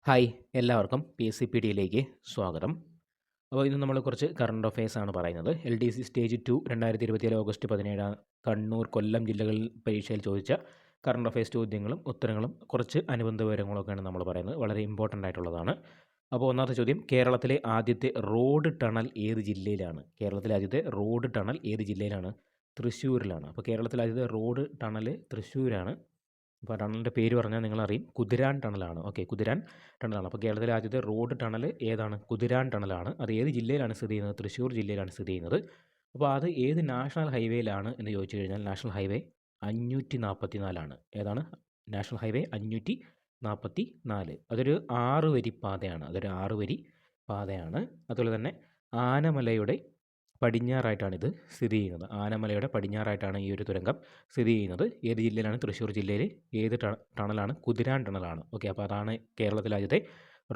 Hi എല്ലാവർക്കും PSCPDയിലേക്ക് സ്വാഗതം. അപ്പോൾ ഇന്ന് നമ്മൾ കുറച്ച് കറണ്ട് അഫയേഴ്സ് ആണ് പറയുന്നത്. LDC സ്റ്റേജ് 2 2027 ഓഗസ്റ്റ് 17 കണ്ണൂർ, കൊല്ലം ജില്ലകളിൽ പരീക്ഷയിൽ ചോദിച്ച കറണ്ട് അഫയേഴ്സ് ചോദ്യങ്ങളും ഉത്തരങ്ങളും കുറച്ച് അനുബന്ധ വിവരങ്ങളൊക്കെയാണ് നമ്മൾ പറയുന്നത്. വളരെ ഇമ്പോർട്ടൻ്റ് ആയിട്ടുള്ളതാണ്. അപ്പോൾ ഒന്നാമത്തെ ചോദ്യം, കേരളത്തിലെ ആദ്യത്തെ റോഡ് ടണൽ ഏത് ജില്ലയിലാണ്? കേരളത്തിലെ ആദ്യത്തെ റോഡ് ടണൽ ഏത് ജില്ലയിലാണ്? തൃശ്ശൂരിലാണ്. അപ്പോൾ കേരളത്തിലെ ആദ്യത്തെ റോഡ് ടണൽ തൃശ്ശൂരാണ്. അപ്പോൾ ടണലിൻ്റെ പേര് പറഞ്ഞാൽ നിങ്ങളറിയും, കുതിരാൻ ടണലാണ്. ഓക്കെ, കുതിരാൻ ടണലാണ്. അപ്പോൾ കേരളത്തിലെ ആദ്യത്തെ റോഡ് ടണൽ ഏതാണ്? കുതിരാൻ ടണലാണ്. അത് ഏത് ജില്ലയിലാണ് സ്ഥിതി ചെയ്യുന്നത്? തൃശ്ശൂർ ജില്ലയിലാണ് സ്ഥിതി ചെയ്യുന്നത്. അപ്പോൾ അത് ഏത് നാഷണൽ ഹൈവേയിലാണ് എന്ന് ചോദിച്ചു കഴിഞ്ഞാൽ നാഷണൽ ഹൈവേ 544 ഏതാണ്? National highway 544. അതൊരു 6 വരി പാതയാണ്. അതുപോലെ തന്നെ ആനമലയുടെ പടിഞ്ഞാറായിട്ടാണിത് സ്ഥിതി ചെയ്യുന്നത്. ആനമലയുടെ പടിഞ്ഞാറായിട്ടാണ് ഈ ഒരു തുരങ്കം സ്ഥിതി ചെയ്യുന്നത്. ഏത് ജില്ലയിലാണ്? തൃശ്ശൂർ ജില്ലയിൽ. ഏത് ടണലാണ്? കുതിരാൻ ടണലാണ്. ഓക്കെ, അപ്പോൾ അതാണ് കേരളത്തിലെ ആദ്യത്തെ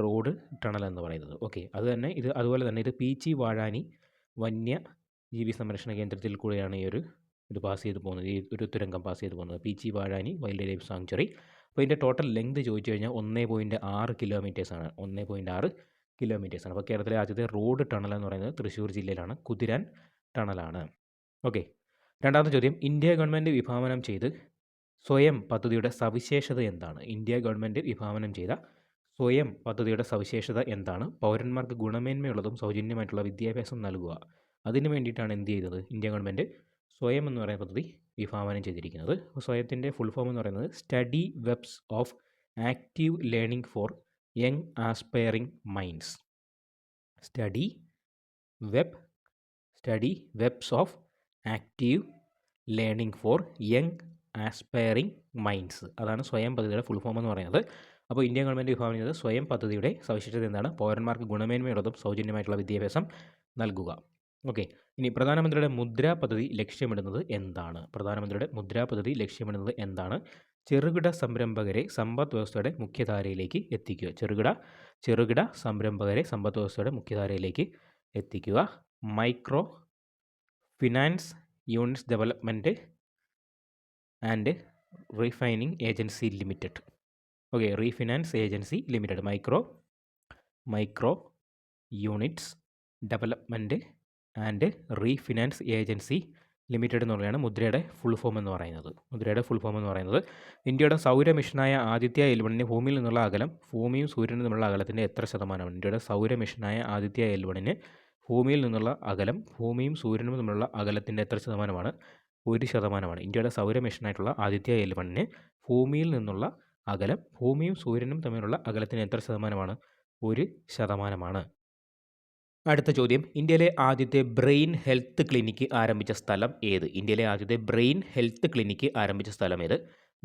റോഡ് ടണൽ എന്ന് പറയുന്നത്. ഓക്കെ, അതുപോലെ തന്നെ ഇത് പീച്ചി വാഴാനി വന്യജീവി സംരക്ഷണ കേന്ദ്രത്തിൽ കൂടെയാണ് ഇത് പാസ് ചെയ്ത് പോകുന്നത്. ഈ ഒരു തുരങ്കം പാസ് ചെയ്ത് പോകുന്നത് Peechi Vazhani wild life sanctuary. അപ്പോൾ ഇതിൻ്റെ ടോട്ടൽ ലെങ്ത് ചോദിച്ചു കഴിഞ്ഞാൽ 1.6 കിലോമീറ്റേഴ്സാണ്. 1.6 കിലോമീറ്റേഴ്സാണ്. അപ്പോൾ കേരളത്തിലെ ആദ്യത്തെ റോഡ് ടണൽ എന്ന് പറയുന്നത് തൃശ്ശൂർ ജില്ലയിലാണ്, കുതിരാൻ ടണലാണ്. ഓക്കെ, രണ്ടാമത്തെ ചോദ്യം, ഇന്ത്യ ഗവൺമെൻറ് വിഭാവനം ചെയ്ത് സ്വയം പദ്ധതിയുടെ സവിശേഷത എന്താണ്? ഇന്ത്യ ഗവൺമെൻറ് വിഭാവനം ചെയ്ത സ്വയം പദ്ധതിയുടെ സവിശേഷത എന്താണ്? പൗരന്മാർക്ക് ഗുണമേന്മയുള്ളതും സൗജന്യമായിട്ടുള്ള വിദ്യാഭ്യാസം നൽകുക. അതിന് വേണ്ടിയിട്ടാണ് എന്ത് ചെയ്തത്? ഇന്ത്യ ഗവൺമെൻറ് സ്വയം എന്ന് പറയുന്ന പദ്ധതി വിഭാവനം ചെയ്തിരിക്കുന്നത്. സ്വയത്തിൻ്റെ ഫുൾ ഫോം എന്ന് പറയുന്നത് study webs of active learning four young aspiring minds. Study webs of active learning four young aspiring minds. അതാണ് സ്വയം പദ്ധതിയുടെ ഫുൾ ഫോം എന്ന് പറയുന്നത്. അപ്പോൾ ഇന്ത്യ ഗവൺമെൻറ് വിഭാവനം ചെയ്തത് സ്വയം പദ്ധതിയുടെ സവിശേഷത എന്താണ്? പൗരന്മാർക്ക് ഗുണമേന്മയുള്ളതും സൗജന്യമായിട്ടുള്ള വിദ്യാഭ്യാസം നൽകുക. ഓക്കെ, ഇനി പ്രധാനമന്ത്രിയുടെ മുദ്രാ പദ്ധതി ലക്ഷ്യമിടുന്നത് എന്താണ്? പ്രധാനമന്ത്രിയുടെ മുദ്രാ പദ്ധതി ലക്ഷ്യമിടുന്നത് എന്താണ്? ചെറുകിട സംരംഭകരെ സമ്പദ് വ്യവസ്ഥയുടെ മുഖ്യധാരയിലേക്ക് എത്തിക്കുക. ചെറുകിട സംരംഭകരെ സമ്പദ് വ്യവസ്ഥയുടെ മുഖ്യധാരയിലേക്ക് എത്തിക്കുക. Micro finance units development and refining agency limited. Okay, refinance agency limited. Micro units development and refinance agency limited എന്നുള്ളതാണ് മുദ്രയുടെ ഫുൾ ഫോം എന്ന് പറയുന്നത്. ഇന്ത്യയുടെ സൗര മിഷനായ ആദിത്യ L1 ഭൂമിയിൽ നിന്നുള്ള അകലം ഭൂമിയും സൂര്യനും തമ്മിലുള്ള അകലത്തിൻ്റെ എത്ര ശതമാനമാണ്? ഇന്ത്യയുടെ സൗര മിഷനായ ആദിത്യ L1 ഭൂമിയിൽ നിന്നുള്ള അകലം ഭൂമിയും സൂര്യനും തമ്മിലുള്ള അകലത്തിൻ്റെ എത്ര ശതമാനമാണ്? 1%. ഇന്ത്യയുടെ സൗര മിഷനായിട്ടുള്ള ആദിത്യ L1 ഭൂമിയിൽ നിന്നുള്ള അകലം ഭൂമിയും സൂര്യനും തമ്മിലുള്ള അകലത്തിന് എത്ര ശതമാനമാണ്? 1%. അടുത്ത ചോദ്യം, ഇന്ത്യയിലെ ആദ്യത്തെ ബ്രെയിൻ ഹെൽത്ത് ക്ലിനിക്ക് ആരംഭിച്ച സ്ഥലം ഏത്? ഇന്ത്യയിലെ ആദ്യത്തെ ബ്രെയിൻ ഹെൽത്ത് ക്ലിനിക്ക് ആരംഭിച്ച സ്ഥലം ഏത്?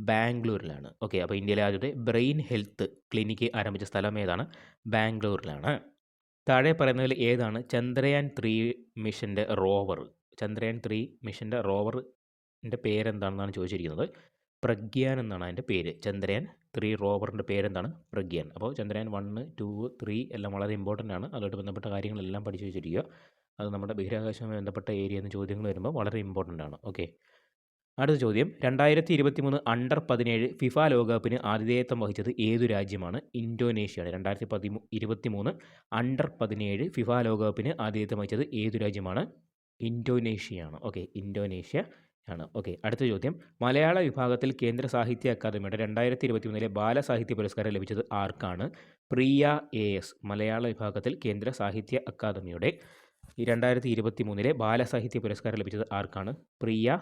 ബാംഗ്ലൂരിലാണ്. ഓക്കെ, അപ്പോൾ ഇന്ത്യയിലെ ആദ്യത്തെ ബ്രെയിൻ ഹെൽത്ത് ക്ലിനിക്ക് ആരംഭിച്ച സ്ഥലം ഏതാണ്? ബാംഗ്ലൂരിലാണ്. താഴെ പറയുന്നതിൽ ഏതാണ് ചന്ദ്രയാൻ 3 മിഷൻ്റെ റോവർ? ചന്ദ്രയാൻ 3 മിഷൻ്റെ റോവറിൻ്റെ പേരെന്താണെന്നാണ് ചോദിച്ചിരിക്കുന്നത്. പ്രഗ്യാൻ എന്നാണ് അതിൻ്റെ പേര്. ചന്ദ്രയാൻ 3 റോവറിൻ്റെ പേരെന്താണ്? പ്രഗ്യാൻ. അപ്പോൾ ചന്ദ്രയാൻ 1, 2, 3 എല്ലാം വളരെ ഇമ്പോർട്ടൻ്റ് ആണ്. അതുമായിട്ട് ബന്ധപ്പെട്ട കാര്യങ്ങളെല്ലാം പഠിച്ചു വെച്ചിരിക്കുക. അത് നമ്മുടെ ബഹിരാകാശവുമായി ബന്ധപ്പെട്ട ഏരിയയിൽ നിന്ന് ചോദ്യങ്ങൾ വരുമ്പോൾ വളരെ ഇമ്പോർട്ടൻ്റ് ആണ്. ഓക്കെ, അടുത്ത ചോദ്യം, 2023 അണ്ടർ 17 ഫിഫ ലോകകപ്പിന് ആതിഥേയത്വം വഹിച്ചത് ഏതു രാജ്യമാണ്? ഇന്തോനേഷ്യയാണ്. 2023 അണ്ടർ 17 ഫിഫ ലോകകപ്പിന് ആതിഥേയത്വം വഹിച്ചത് ഏതു രാജ്യമാണ്? ഇന്തോനേഷ്യയാണ്. ഓക്കെ, ഇന്തോനേഷ്യ ആണ്. ഓക്കെ, അടുത്ത ചോദ്യം, മലയാള വിഭാഗത്തിൽ കേന്ദ്ര സാഹിത്യ അക്കാദമിയുടെ 2023 ബാലസാഹിത്യ പുരസ്കാരം ലഭിച്ചത് ആർക്കാണ്? പ്രിയ AS. മലയാള വിഭാഗത്തിൽ കേന്ദ്ര സാഹിത്യ അക്കാദമിയുടെ 2023 ബാലസാഹിത്യ പുരസ്കാരം ലഭിച്ചത് ആർക്കാണ്? പ്രിയ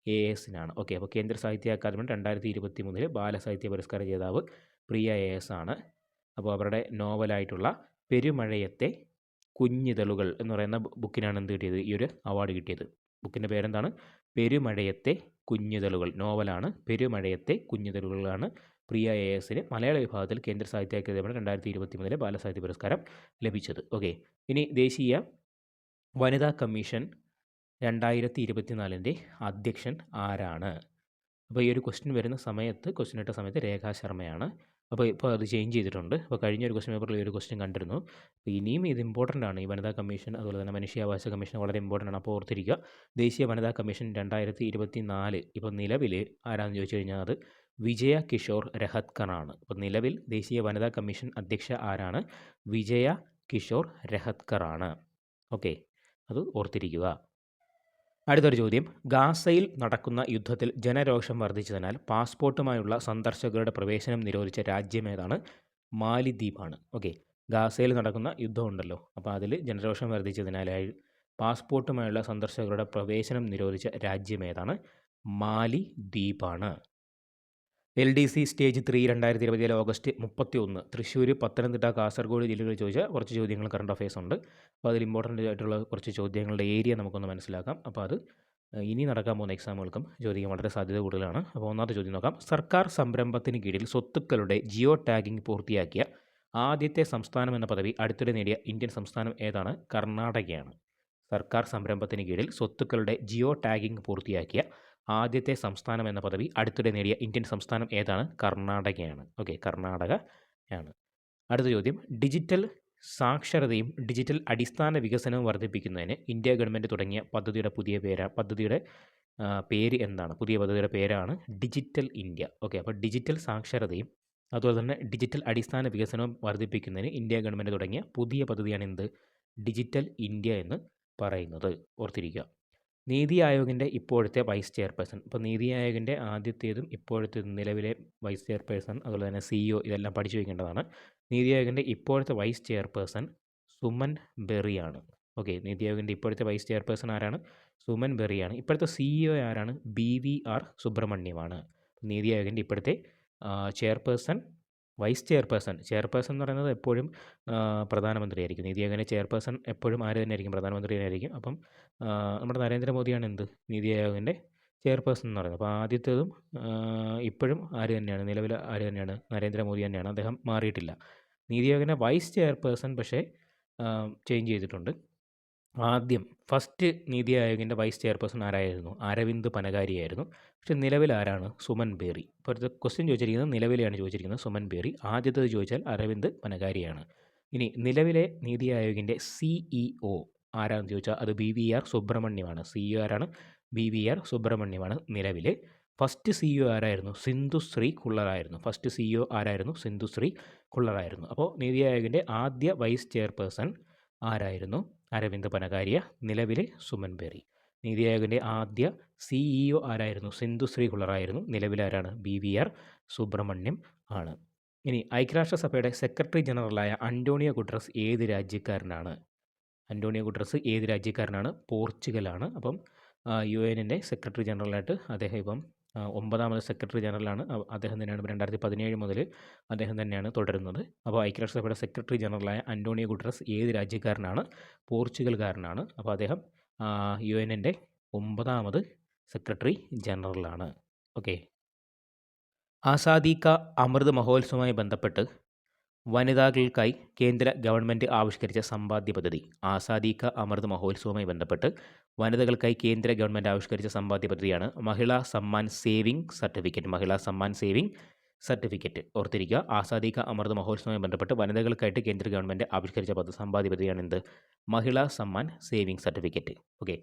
ASനാണ്. ഓക്കെ, അപ്പോൾ കേന്ദ്ര സാഹിത്യ അക്കാദമിയുടെ 2023 ബാലസാഹിത്യ പുരസ്കാര ജേതാവ് പ്രിയ AS ആണ്. അപ്പോൾ അവരുടെ നോവലായിട്ടുള്ള പെരുമഴയത്തെ കുഞ്ഞിതളുകൾ എന്ന് പറയുന്ന ബുക്കിനാണ് എന്ത് കിട്ടിയത്? ഈ ഒരു അവാർഡ് കിട്ടിയത്. ബുക്കിൻ്റെ പേരെന്താണ്? പെരുമഴയത്തെ കുഞ്ഞിതളുകൾ. നോവലാണ് പെരുമഴയത്തെ കുഞ്ഞിതളുകളാണ് പ്രിയ ASന് മലയാള വിഭാഗത്തിൽ കേന്ദ്ര സാഹിത്യ അക്കാദമിയുടെ 2023 ബാലസാഹിത്യ പുരസ്കാരം ലഭിച്ചത്. ഓക്കെ, ഇനി ദേശീയ വനിതാ കമ്മീഷൻ 2024 അധ്യക്ഷൻ ആരാണ്? അപ്പോൾ ഈ ഒരു ക്വസ്റ്റ്യൻ വരുന്ന സമയത്ത്, ക്വസ്റ്റ്യൻ ഇട്ട സമയത്ത് രേഖാ ശർമ്മയാണ്. അപ്പോൾ ഇപ്പോൾ അത് ചേഞ്ച് ചെയ്തിട്ടുണ്ട്. അപ്പോൾ കഴിഞ്ഞൊരു ക്വസ്റ്റ്യൻ പേപ്പറിൽ ഈ ഒരു ക്വസ്റ്റ്യൻ കണ്ടിരുന്നു. അപ്പോൾ ഇനിയും ഇത് ഇമ്പോർട്ടൻ്റ് ആണ്. ഈ വനിതാ കമ്മീഷൻ അതുപോലെ തന്നെ മനുഷ്യാവകാശ കമ്മീഷൻ വളരെ ഇമ്പോർട്ടൻ്റ് ആണ്. അപ്പോൾ ഓർത്തിരിക്കുക, ദേശീയ വനിതാ കമ്മീഷൻ 2024 ഇപ്പോൾ നിലവിൽ ആരാണെന്ന് ചോദിച്ചു കഴിഞ്ഞാൽ അത് വിജയ കിഷോർ രഹത്കറാണ്. അപ്പോൾ നിലവിൽ ദേശീയ വനിതാ കമ്മീഷൻ അധ്യക്ഷ ആരാണ്? വിജയ കിഷോർ രഹത്കറാണ്. ഓക്കെ, അത് ഓർത്തിരിക്കുക. അടുത്തൊരു ചോദ്യം. ഗാസയിൽ നടക്കുന്ന യുദ്ധത്തിൽ ജനരോഷം വർദ്ധിച്ചതിനാൽ പാസ്പോർട്ടുമായുള്ള സന്ദർശകരുടെ പ്രവേശനം നിരോധിച്ച രാജ്യമേതാണ്? മാലിദ്വീപാണ്. ഓക്കെ, ഗാസയിൽ നടക്കുന്ന യുദ്ധമുണ്ടല്ലോ, അപ്പോൾ അതിൽ ജനരോഷം വർദ്ധിച്ചതിനാലായി പാസ്പോർട്ടുമായുള്ള സന്ദർശകരുടെ പ്രവേശനം നിരോധിച്ച രാജ്യമേതാണ്? മാലിദ്വീപാണ്. LDC stage 3 2027 August 31 Thrissur, Pathanamthitta, Kasaragod ജില്ലകളിൽ ചോദിച്ച കുറച്ച് ചോദ്യങ്ങൾ കറണ്ട് അഫയേഴ്സ് ഉണ്ട്. അപ്പോൾ അതിൽ ഇമ്പോർട്ടൻ്റ് ആയിട്ടുള്ള കുറച്ച് ചോദ്യങ്ങളുടെ ഏരിയ നമുക്കൊന്ന് മനസ്സിലാക്കാം. അപ്പോൾ അത് ഇനി നടക്കാൻ പോകുന്ന എക്സാമുകൾക്കും ചോദിക്കാൻ വളരെ സാധ്യത കൂടുതലാണ്. അപ്പോൾ ഒന്നാമത്തെ ചോദ്യം നോക്കാം. സർക്കാർ സംരംഭത്തിന് കീഴിൽ സ്വത്തുക്കളുടെ ജിയോ ടാഗിംഗ് പൂർത്തിയാക്കിയ ആദ്യത്തെ സംസ്ഥാനം എന്ന പദവി അടുത്തിടെ നേടിയ ഇന്ത്യൻ സംസ്ഥാനം ഏതാണ്? കർണാടകയാണ്. സർക്കാർ സംരംഭത്തിന് കീഴിൽ സ്വത്തുക്കളുടെ ജിയോ ടാഗിംഗ് പൂർത്തിയാക്കിയ ആദ്യത്തെ സംസ്ഥാനം എന്ന പദവി അടുത്തിടെ നേടിയ ഇന്ത്യൻ സംസ്ഥാനം ഏതാണ്? കർണാടകയാണ്. ഓക്കെ, കർണാടകയാണ്. അടുത്ത ചോദ്യം. ഡിജിറ്റൽ സാക്ഷരതയും ഡിജിറ്റൽ അടിസ്ഥാന വികസനവും വർദ്ധിപ്പിക്കുന്നതിന് ഇന്ത്യ ഗവൺമെൻറ് തുടങ്ങിയ പദ്ധതിയുടെ പേര് എന്താണ്? പുതിയ പദ്ധതിയുടെ പേരാണ് ഡിജിറ്റൽ ഇന്ത്യ. ഓക്കെ, അപ്പോൾ ഡിജിറ്റൽ സാക്ഷരതയും അതുപോലെ തന്നെ ഡിജിറ്റൽ അടിസ്ഥാന വികസനവും വർദ്ധിപ്പിക്കുന്നതിന് ഇന്ത്യ ഗവൺമെൻറ് തുടങ്ങിയ പുതിയ പദ്ധതിയാണ് എന്ത്? ഡിജിറ്റൽ ഇന്ത്യ എന്ന് പറയുന്നത്. ഓർത്തിരിക്കുക. നീതി ആയോഗിൻ്റെ ഇപ്പോഴത്തെ വൈസ് ചെയർപേഴ്സൺ. ഇപ്പോൾ നീതി ആയോഗിൻ്റെ ആദ്യത്തേതും ഇപ്പോഴത്തേതും നിലവിലെ വൈസ് ചെയർപേഴ്സൺ അതുപോലെ തന്നെ CEO ഇതെല്ലാം പഠിച്ചു വയ്ക്കേണ്ടതാണ്. നീതി ആയോഗിൻ്റെ ഇപ്പോഴത്തെ വൈസ് ചെയർപേഴ്സൺ സുമൻ ബെറിയാണ്. ഓക്കെ, നീതി ആയോഗിൻ്റെ ഇപ്പോഴത്തെ വൈസ് ചെയർപേഴ്സൺ ആരാണ്? സുമൻ ബെറിയാണ്. ഇപ്പോഴത്തെ CEO ആരാണ്? BVR സുബ്രഹ്മണ്യമാണ്. നീതി ആയോഗിൻ്റെ ഇപ്പോഴത്തെ വൈസ് ചെയർപേഴ്സൺ എന്ന് പറയുന്നത് എപ്പോഴും പ്രധാനമന്ത്രിയായിരിക്കും. നീതി ആയോഗിൻ്റെ ചെയർപേഴ്സൺ എപ്പോഴും ആര് തന്നെയായിരിക്കും? പ്രധാനമന്ത്രി തന്നെയായിരിക്കും. അപ്പം നമ്മുടെ നരേന്ദ്രമോദിയാണ് എന്ത്? നീതി ആയോഗിൻ്റെ ചെയർപേഴ്സൺ എന്ന് പറയുന്നത്. അപ്പോൾ ആദ്യത്തേതും ഇപ്പോഴും ആര് തന്നെയാണ്? നിലവിൽ ആര് തന്നെയാണ്? നരേന്ദ്രമോദി തന്നെയാണ്. അദ്ദേഹം മാറിയിട്ടില്ല. നീതി ആയോഗിൻ്റെ വൈസ് ചെയർപേഴ്സൺ പക്ഷേ ചേഞ്ച് ചെയ്തിട്ടുണ്ട്. ഫസ്റ്റ് നീതി ആയോഗിൻ്റെ വൈസ് ചെയർപേഴ്സൺ ആരായിരുന്നു? അരവിന്ദ് പനഗാരിയായിരുന്നു. പക്ഷേ നിലവിൽ ആരാണ്? സുമൻ ബേറി. ഇപ്പോഴത്തെ ക്വസ്റ്റ്യൻ ചോദിച്ചിരിക്കുന്നത് നിലവിലെയാണ് ചോദിച്ചിരിക്കുന്നത്, സുമൻ ബേറി. ആദ്യത്തേത് ചോദിച്ചാൽ അരവിന്ദ് പനഗാരിയാണ്. ഇനി നിലവിലെ നീതി ആയോഗിൻ്റെ CEO ആരാണെന്ന് ചോദിച്ചാൽ അത് BVR സുബ്രഹ്മണ്യമാണ്. CEO ആരാണ്? BVR സുബ്രഹ്മണ്യമാണ് നിലവിൽ. ഫസ്റ്റ് CEO ആരായിരുന്നു? സിന്ധുശ്രീ ഖുള്ളറായിരുന്നു. ഫസ്റ്റ് CEO ആരായിരുന്നു? സിന്ധുശ്രീ ഖുള്ളറായിരുന്നു. അപ്പോൾ നീതി ആയോഗിൻ്റെ ആദ്യ വൈസ് ചെയർപേഴ്സൺ ആരായിരുന്നു? അരവിന്ദ് പനഗാരിയ. നിലവിലെ സുമൻ ബേറി. നീതി ആയോഗിൻ്റെ ആദ്യ CEO ആരായിരുന്നു? സിന്ധുശ്രീ ഖുള്ളറായിരുന്നു. നിലവിലാരാണ്? BVR സുബ്രഹ്മണ്യം ആണ്. ഇനി ഐക്യരാഷ്ട്രസഭയുടെ സെക്രട്ടറി ജനറലായ അന്റോണിയോ ഗുട്ടറസ് ഏത് രാജ്യക്കാരനാണ്? അന്റോണിയോ ഗുട്ടറസ് ഏത് രാജ്യക്കാരനാണ്? പോർച്ചുഗലാണ്. അപ്പം UN സെക്രട്ടറി ജനറലായിട്ട് അദ്ദേഹം ഇപ്പം 9ാമത് സെക്രട്ടറി ജനറലാണ്. അദ്ദേഹം തന്നെയാണ് 2017 മുതൽ അദ്ദേഹം തന്നെയാണ് തുടരുന്നത്. അപ്പോൾ ഐക്യരാഷ്ട്രസഭയുടെ സെക്രട്ടറി ജനറലായ അന്റോണിയോ ഗുട്ടറസ് ഏത് രാജ്യക്കാരനാണ്? പോർച്ചുഗൽകാരനാണ്. അപ്പോൾ അദ്ദേഹം UN 9ാമത് സെക്രട്ടറി ജനറലാണ്. ഓക്കെ. ആസാദി കാ അമൃത് മഹോത്സവവുമായി ബന്ധപ്പെട്ട് വനിതകൾക്കായി കേന്ദ്ര ഗവൺമെൻറ് ആവിഷ്കരിച്ച സമ്പാദ്യ പദ്ധതി. ആസാദി കാ അമൃത് മഹോത്സവവുമായി ബന്ധപ്പെട്ട് വനിതകൾക്കായി കേന്ദ്ര ഗവൺമെൻറ് ആവിഷ്കരിച്ച സമ്പാദ്യ പദ്ധതിയാണ് മഹിളാ സമ്മാൻ സേവിംഗ് സർട്ടിഫിക്കറ്റ്. മഹിളാ സമ്മാൻ സേവിംഗ് സർട്ടിഫിക്കറ്റ്. ഓർത്തിരിക്കുക. ആസാദി കാ അമൃത് മഹോത്സവവുമായി ബന്ധപ്പെട്ട് വനിതകൾക്കായിട്ട് കേന്ദ്ര ഗവൺമെൻറ് ആവിഷ്കരിച്ച സമ്പാദ്യ പദ്ധതിയാണ് എന്ത്? മഹിളാ സമ്മാൻ സേവിംഗ് സർട്ടിഫിക്കറ്റ്. ഓക്കെ.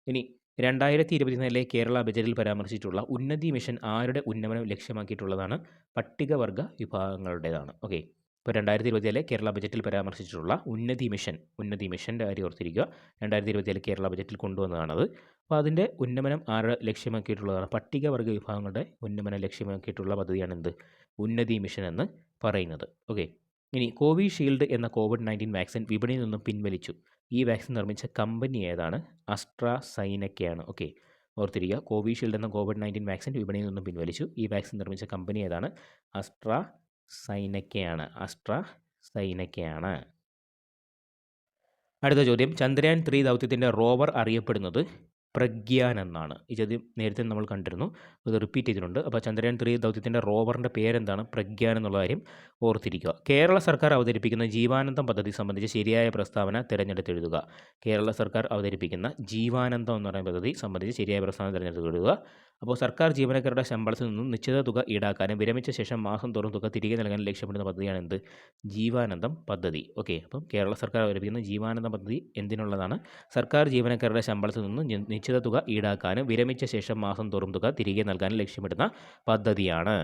ഇനി 2024 കേരള ബജറ്റിൽ പരാമർശിച്ചിട്ടുള്ള ഉന്നതി മിഷൻ ആരുടെ ഉന്നമനം ലക്ഷ്യമാക്കിയിട്ടുള്ളതാണ്? പട്ടികവർഗ വിഭാഗങ്ങളുടേതാണ്. ഓക്കെ. ഇപ്പോൾ 2024 കേരള ബജറ്റിൽ പരാമർശിച്ചിട്ടുള്ള ഉന്നതി മിഷൻ്റെ കാര്യം ഓർത്തിരിക്കുക. 2024 കേരള ബജറ്റിൽ കൊണ്ടുവന്നതാണത്. അപ്പോൾ അതിൻ്റെ ഉന്നമനം ആരുടെ ലക്ഷ്യമാക്കിയിട്ടുള്ളതാണ്? പട്ടികവർഗ വിഭാഗങ്ങളുടെ ഉന്നമനം ലക്ഷ്യമാക്കിയിട്ടുള്ള പദ്ധതിയാണ് എന്ത്? ഉന്നതി മിഷൻ എന്ന് പറയുന്നത്. ഓക്കെ. ഇനി കോവിഷീൽഡ് എന്ന COVID-19 വാക്സിൻ വിപണിയിൽ നിന്നും പിൻവലിച്ചു. ഈ വാക്സിൻ നിർമ്മിച്ച കമ്പനി ഏതാണ്? അസ്ട്രാസൈനക്കയാണ്. ഓക്കെ, ഓർത്തിരിക്കുക. കോവിഷീൽഡ് എന്ന COVID-19 വാക്സിൻ വിപണിയിൽ നിന്നും പിൻവലിച്ചു. ഈ വാക്സിൻ നിർമ്മിച്ച കമ്പനി ഏതാണ്? അസ്ട്രാസൈനക്കയാണ്. അടുത്ത ചോദ്യം. ചന്ദ്രയാൻ 3 ദൗത്യത്തിൻ്റെ റോവർ അറിയപ്പെടുന്നത് പ്രഗ്യാൻ എന്നാണ്. ഈ ചോദ്യം നേരത്തെ നമ്മൾ കണ്ടിരുന്നു, അത് റിപ്പീറ്റ് ചെയ്തിട്ടുണ്ട്. അപ്പോൾ ചന്ദ്രയാൻ 3 ദൗത്യത്തിൻ്റെ റോവറിൻ്റെ പേരെന്താണ്? പ്രഗ്യാൻ എന്നുള്ള കാര്യം ഓർത്തിരിക്കുക. കേരള സർക്കാർ അവതരിപ്പിക്കുന്ന ജീവാനന്ദം പദ്ധതി സംബന്ധിച്ച് ശരിയായ പ്രസ്താവന തിരഞ്ഞെടുത്തെഴുതുക. കേരള സർക്കാർ അവതരിപ്പിക്കുന്ന ജീവാനന്ദം എന്ന് പറയുന്ന പദ്ധതി സംബന്ധിച്ച് ശരിയായ പ്രസ്താവന തിരഞ്ഞെടുത്തെഴുതുക. അപ്പോൾ സർക്കാർ ജീവനക്കാരുടെ ശമ്പളത്തിൽ നിന്നും നിശ്ചിത തുക ഈടാക്കാനും വിരമിച്ച ശേഷം മാസം തോറും തുക തിരികെ നൽകാനും ലക്ഷ്യമിടുന്ന പദ്ധതിയാണ് എന്ത്? ജീവാനന്ദം പദ്ധതി. ഓക്കെ. അപ്പം കേരള സർക്കാർ അവതരിപ്പിക്കുന്ന ജീവാനന്ദം പദ്ധതി എന്തിനുള്ളതാണ്? സർക്കാർ ജീവനക്കാരുടെ ശമ്പളത്തിൽ നിന്നും നിശ്ചിത തുക ഈടാക്കാനും വിരമിച്ച ശേഷം മാസം തോറും തുക തിരികെ നൽകാനും ലക്ഷ്യമിടുന്ന പദ്ധതിയാണ്.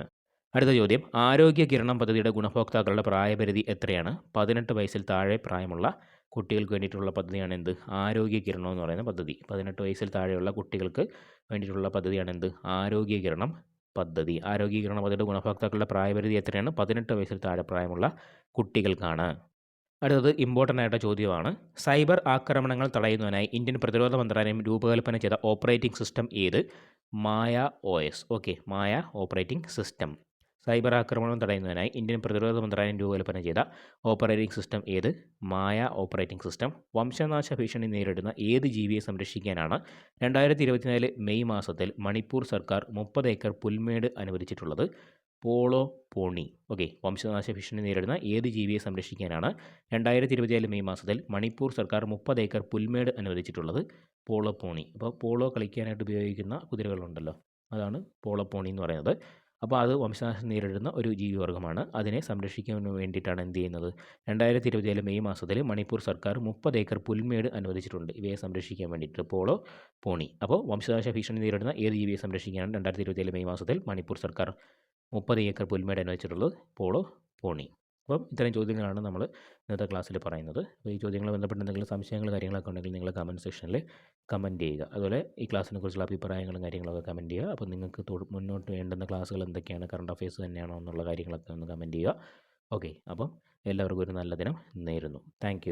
അടുത്ത ചോദ്യം, ആരോഗ്യ കിരണം പദ്ധതിയുടെ ഗുണഭോക്താക്കളുടെ പ്രായപരിധി എത്രയാണ്? 18 വയസ്സിൽ താഴെ പ്രായമുള്ള കുട്ടികൾക്ക് വേണ്ടിയിട്ടുള്ള പദ്ധതിയാണ് എന്ത്? ആരോഗ്യ കിരണം എന്ന് പറയുന്ന പദ്ധതി. 18 വയസ്സിൽ താഴെയുള്ള കുട്ടികൾക്ക് വേണ്ടിയിട്ടുള്ള പദ്ധതിയാണ് എന്ത്? ആരോഗ്യ കിരണം പദ്ധതി. ആരോഗ്യ കിരണ പദ്ധതിയുടെ ഗുണഭോക്താക്കളുടെ പ്രായപരിധി എത്രയാണ്? 18 വയസ്സിൽ താഴെ പ്രായമുള്ള കുട്ടികൾക്കാണ്. അടുത്തത് ഇമ്പോർട്ടൻ്റ് ആയിട്ട് ചോദ്യമാണ്. സൈബർ ആക്രമണങ്ങൾ തടയുന്നതിനായി ഇന്ത്യൻ പ്രതിരോധ മന്ത്രാലയം രൂപകൽപ്പന ചെയ്ത ഓപ്പറേറ്റിംഗ് സിസ്റ്റം ഏത്? മായ OS. ഓക്കെ, മായ ഓപ്പറേറ്റിംഗ് സിസ്റ്റം. സൈബർ ആക്രമണം തടയുന്നതിനായി ഇന്ത്യൻ പ്രതിരോധ മന്ത്രാലയം രൂപകൽപ്പന ചെയ്ത ഓപ്പറേറ്റിംഗ് സിസ്റ്റം ഏത്? മായ ഓപ്പറേറ്റിംഗ് സിസ്റ്റം. വംശനാശ ഭീഷണി നേരിടുന്ന ഏത് ജീവിയെ സംരക്ഷിക്കാനാണ് 2024 മെയ് മാസത്തിൽ മണിപ്പൂർ സർക്കാർ 30 ഏക്കർ പുൽമേട് അനുവദിച്ചിട്ടുള്ളത്? പോളോ പോണി. ഓക്കെ, വംശനാശ ഭീഷണി നേരിടുന്ന ഏത് ജീവിയെ സംരക്ഷിക്കാനാണ് 2024 മെയ് മാസത്തിൽ മണിപ്പൂർ സർക്കാർ 30 ഏക്കർ പുൽമേട് അനുവദിച്ചിട്ടുള്ളത്? പോളോ പോണി. അപ്പോൾ പോളോ കളിക്കാനായിട്ട് ഉപയോഗിക്കുന്ന കുതിരകളുണ്ടല്ലോ, അതാണ് പോളോ പോണി എന്ന് പറയുന്നത്. അപ്പോൾ അത് വംശനാശം നേരിടുന്ന ഒരു ജീവിവർഗ്ഗമാണ്. അതിനെ സംരക്ഷിക്കാൻ വേണ്ടിയിട്ടാണ് എന്ത് ചെയ്യുന്നത്? 2024 മെയ് മാസത്തിൽ മണിപ്പൂർ സർക്കാർ 30 ഏക്കർ പുൽമേട് അനുവദിച്ചിട്ടുണ്ട് ഇവയെ സംരക്ഷിക്കാൻ വേണ്ടിയിട്ട്, പോളോ പോണി. അപ്പോൾ വംശനാശ ഭീഷണി നേരിടുന്ന ഏത് ജീവിയെ സംരക്ഷിക്കാനാണ് 2024 മെയ് മാസത്തിൽ മണിപ്പൂർ സർക്കാർ 30 ഏക്കർ പുൽമേട് അനുവദിച്ചിട്ടുള്ളത്? പോളോ പോണി. അപ്പം ഇത്തരം ചോദ്യങ്ങളാണ് നമ്മൾ ഇന്നത്തെ ക്ലാസ്സിൽ പറയുന്നത്. അപ്പോൾ ഈ ചോദ്യങ്ങളുമായി ബന്ധപ്പെട്ട് എന്തെങ്കിലും സംശയങ്ങൾ കാര്യങ്ങളൊക്കെ ഉണ്ടെങ്കിൽ നിങ്ങൾ കമൻറ്റ് സെക്ഷനിൽ കമൻറ്റ് ചെയ്യുക. അതുപോലെ ഈ ക്ലാസ്സിനെ കുറിച്ചുള്ള അഭിപ്രായങ്ങളും കാര്യങ്ങളൊക്കെ കമൻറ്റ് ചെയ്യുക. അപ്പോൾ നിങ്ങൾക്ക് മുന്നോട്ട് വേണ്ടുന്ന ക്ലാസ്സുകൾ എന്തൊക്കെയാണ്, കറണ്ട് അഫയേഴ്സ് തന്നെയാണോ എന്നുള്ള കാര്യങ്ങളൊക്കെ ഒന്ന് കമൻറ്റ് ചെയ്യുക. ഓക്കെ, അപ്പം എല്ലാവർക്കും ഒരു നല്ല ദിനം നേരുന്നു. താങ്ക്